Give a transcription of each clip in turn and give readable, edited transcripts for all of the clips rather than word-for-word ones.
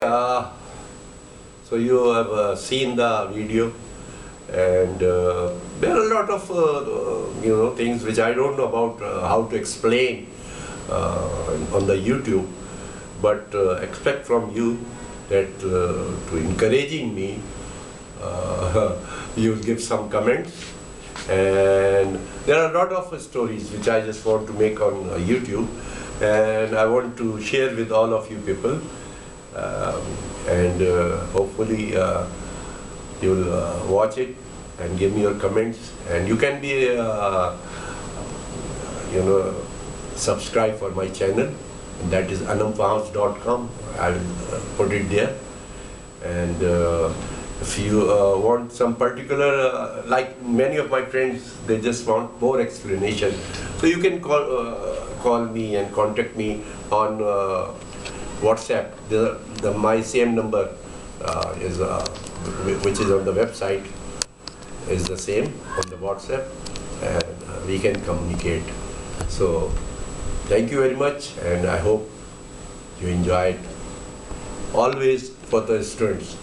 Uh, so you have seen the video, and there are a lot of things which I don't know about how to explain on the YouTube, but expect from you that to encouraging me, you'll give some comments. And there are a lot of stories which I just want to make on YouTube, and I want to share with all of you people. Um, and hopefully you'll watch it and give me your comments. And you can be, you know, subscribe for my channel. That is anamfarms.com. I will put it there. And if you want some particular, like many of my friends, they just want more explanation. So you can call me and contact me on WhatsApp. My same number is which is on the website is the same on the WhatsApp, and we can communicate. So thank you very much, and I hope you enjoyed. Always for the students,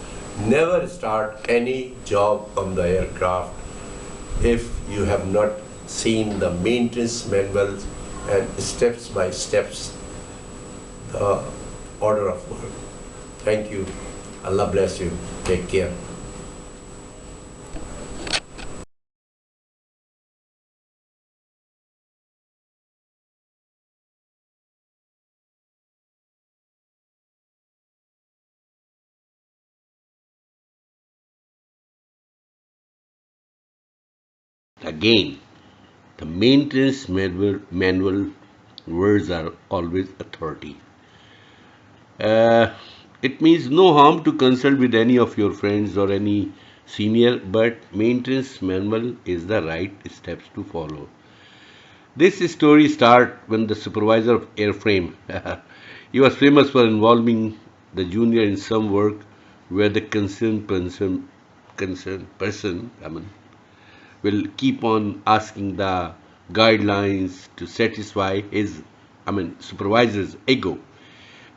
never start any job on the aircraft if you have not seen the maintenance manuals and steps by steps the order of work. Thank you. Allah bless you. Take care. Again, the maintenance manual words are always authority. Uh, it means no harm to consult with any of your friends or any senior, but maintenance manual is the right steps to follow. This story starts when the supervisor of airframe, he was famous for involving the junior in some work where the concerned person, will keep on asking the guidelines to satisfy his, supervisor's ego.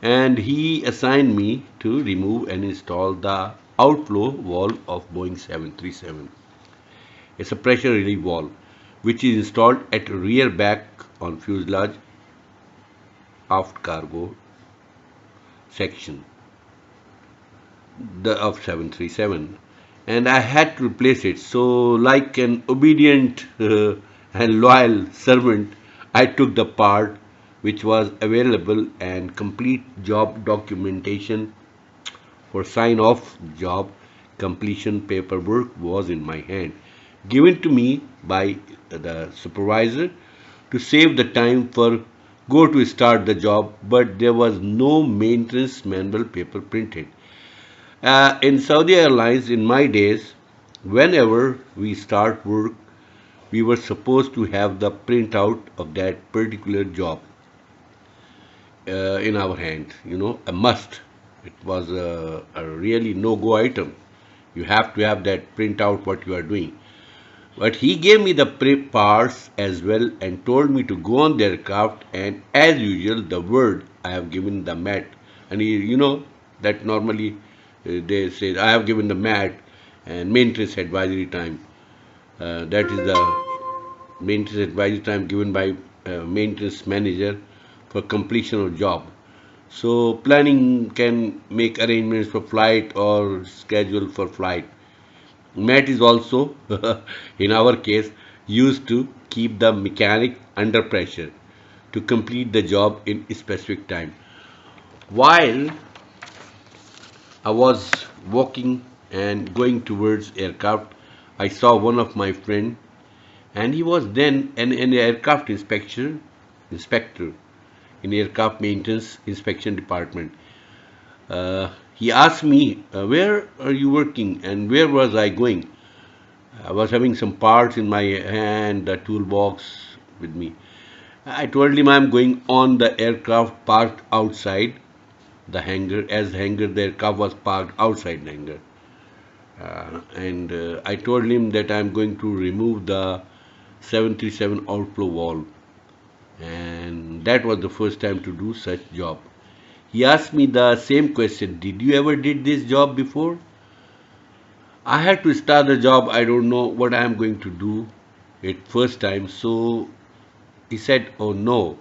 And he assigned me to remove and install the outflow valve of Boeing 737. It's a pressure relief valve which is installed at rear back on fuselage aft cargo section of 737, and I had to replace it. So, like an obedient and loyal servant, I took the part which was available, and complete job documentation for sign off job completion paperwork was in my hand, given to me by the supervisor to save the time for go to start the job, but there was no maintenance manual paper printed. In Saudi Airlines, in my days, whenever we start work, we were supposed to have the printout of that particular job in our hand, a must. It was a really no-go item. You have to have that printout what you are doing. But he gave me the parts as well and told me to go on the aircraft, and as usual, the word I have given the mat. And that normally they say I have given the mat and maintenance advisory time. That is the maintenance advisory time given by maintenance manager for completion of job. So planning can make arrangements for flight or schedule for flight. Mat is also, in our case, used to keep the mechanic under pressure to complete the job in a specific time. While I was walking and going towards aircraft, I saw one of my friend, and he was then an aircraft inspector in aircraft maintenance inspection department. He asked me, "Where are you working and where was I going?" I was having some parts in my hand, the toolbox with me. I told him I'm going on the aircraft parked outside the hangar, as hangar the aircraft was parked outside the hangar. And I told him that I'm going to remove the 737 outflow valve, and that was the first time to do such job. He asked me the same question. Did you ever did this job before? I had to start the job. I don't know what I am going to do it first time. So he said, oh no.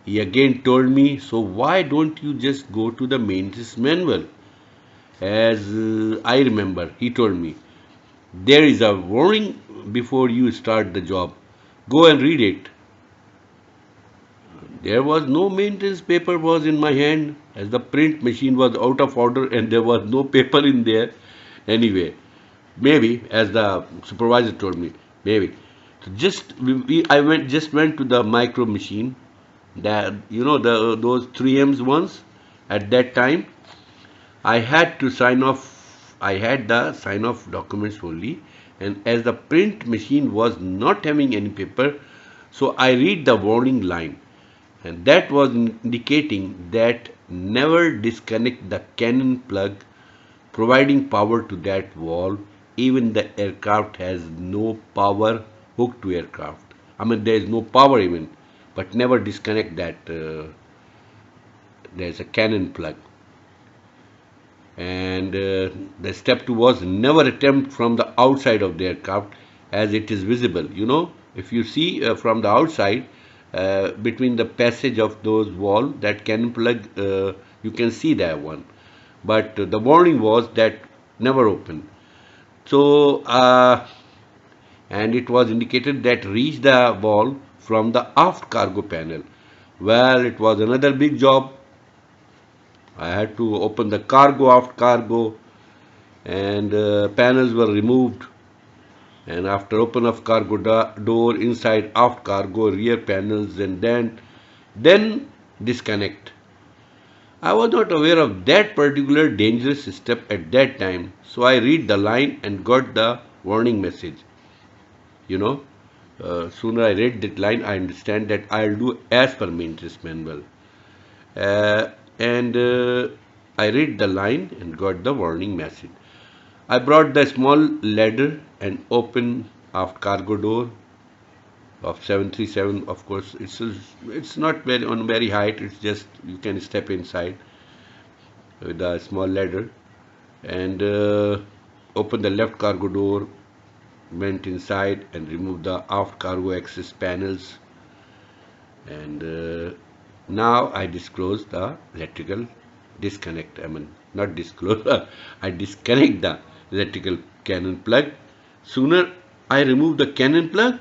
He again told me, so why don't you just go to the maintenance manual? As I remember, he told me, there is a warning before you start the job. Go and read it. There was no maintenance paper was in my hand as the print machine was out of order and there was no paper in there. Anyway, maybe as the supervisor told me, maybe. So I went to the micro machine, that the those 3Ms ones. At that time, I had to sign off. I had the sign off documents only, and as the print machine was not having any paper, so I read the warning line, and that was indicating that never disconnect the cannon plug providing power to that wall. Even the aircraft has no power hooked to aircraft. I mean, there is no power even, but never disconnect that. There's a cannon plug. And the step two was never attempt from the outside of the aircraft as it is visible. If you see from the outside, between the passage of those wall, that cannon plug, you can see that one. But the warning was that never open. So, and it was indicated that reach the wall from the aft cargo panel. Well, it was another big job. I had to open the cargo aft cargo, and panels were removed. And after open of cargo door, inside aft cargo, rear panels, and then disconnect. I was not aware of that particular dangerous step at that time, so I read the line and got the warning message. You know, Sooner I read that line, I understand that I'll do as per maintenance manual. And I read the line and got the warning message. I brought the small ladder and opened aft cargo door of 737. Of course, it's not very on very height. It's just you can step inside with a small ladder and open the left cargo door, went inside and removed the aft cargo access panels, and now I disclose the electrical disconnect. I mean, not disclose, I disconnect the electrical cannon plug. Sooner I remove the cannon plug,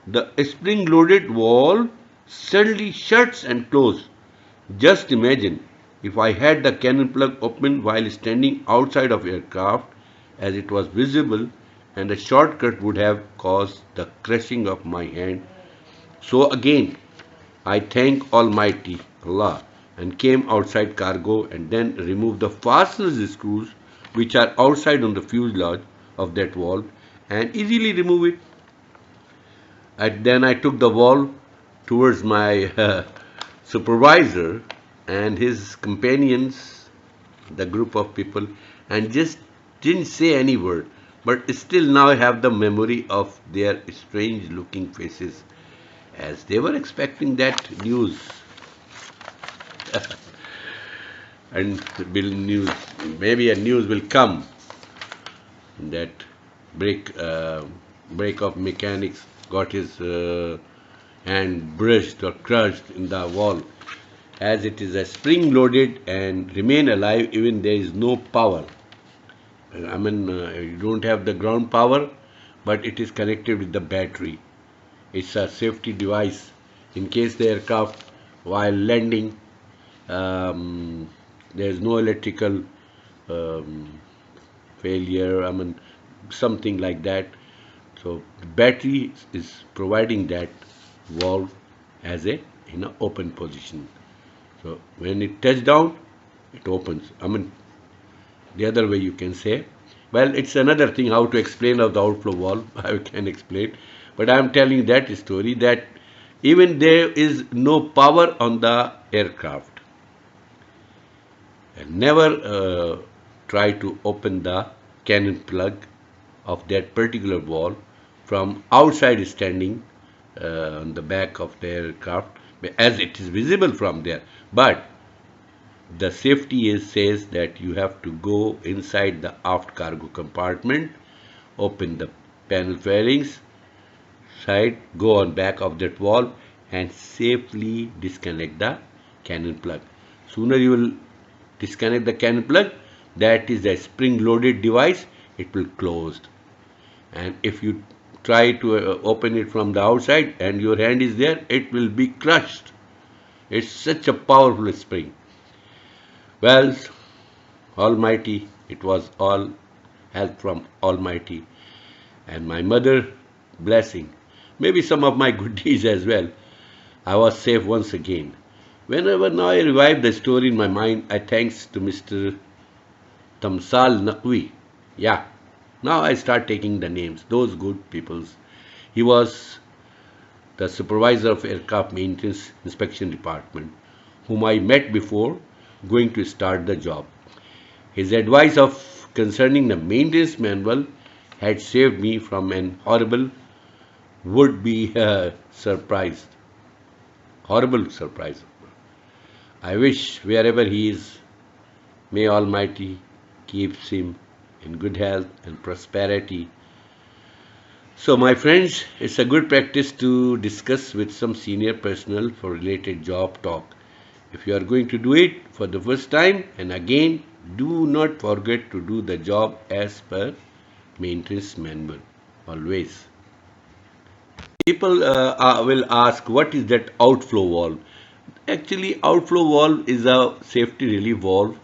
the spring loaded valve suddenly shuts and closes. Just imagine if I had the cannon plug open while standing outside of aircraft, as it was visible, and the shortcut would have caused the crushing of my hand. So again, I thank Almighty Allah and came outside cargo and then removed the fasteners screws which are outside on the fuselage of that valve and easily remove it. And then I took the valve towards my supervisor and his companions, the group of people, and just didn't say any word. But still now I have the memory of their strange looking faces as they were expecting that news. And news, maybe a news will come that break of mechanics got his hand brushed or crushed in the wall, as it is a spring loaded and remain alive even there is no power. I mean, you don't have the ground power, but it is connected with the battery. It's a safety device in case the aircraft while landing, there is no electrical um, failure, I mean something like that. So the battery is providing that valve as a in an open position. So when it touches down, it opens. I mean, the other way you can say. Well, it's another thing how to explain of the outflow valve. I can explain, but I am telling that story that even there is no power on the aircraft, and never try to open the cannon plug of that particular valve from outside standing on the back of the aircraft as it is visible from there. But The safety is says that you have to go inside the aft cargo compartment, open the panel fairings side, go on back of that valve and safely disconnect the cannon plug. Sooner you will disconnect the cannon plug, that is a spring loaded device, it will close. And if you try to open it from the outside and your hand is there, it will be crushed. It's such a powerful spring. Well, Almighty, it was all help from Almighty and my mother blessing. Maybe some of my good deeds as well. I was safe once again. Whenever now I revive the story in my mind, I thanks to Mr. Tamsal Naqvi. Yeah, now I start taking the names, those good peoples. He was the supervisor of aircraft maintenance inspection department, whom I met before going to start the job. His advice of concerning the maintenance manual had saved me from an horrible would-be surprise. Horrible surprise. I wish wherever he is, may Almighty keeps him in good health and prosperity. So, my friends, it's a good practice to discuss with some senior personnel for related job talk. If you are going to do it for the first time, and again, do not forget to do the job as per maintenance manual. Always. People will ask, what is that outflow valve? Actually, outflow valve is a safety relief valve.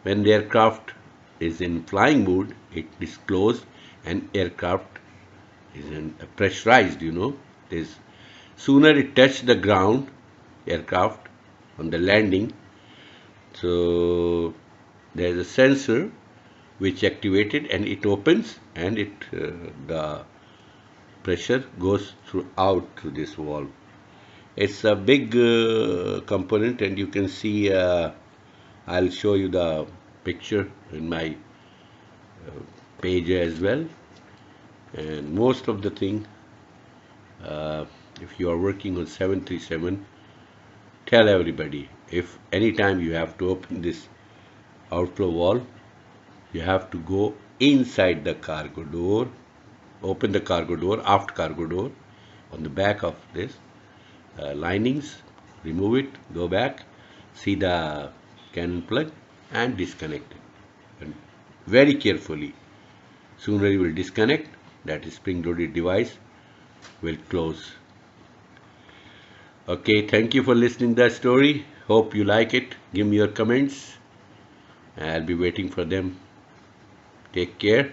When the aircraft is in flying mode, it is closed and aircraft is pressurized, This sooner it touches the ground, aircraft on the landing, so there is a sensor which activated and it opens and the pressure goes through this valve. It's a big component and you can see, I'll show you the picture in my page as well. And most of the thing, if you are working on 737, tell everybody, if anytime you have to open this outflow valve, you have to go inside the cargo door, open the cargo door, aft cargo door, on the back of this linings, remove it, go back, see the cannon plug and disconnect it. And very carefully, sooner you will disconnect, that is spring loaded device will close. Okay, thank you for listening to the story. Hope you like it. Give me your comments. I'll be waiting for them. Take care.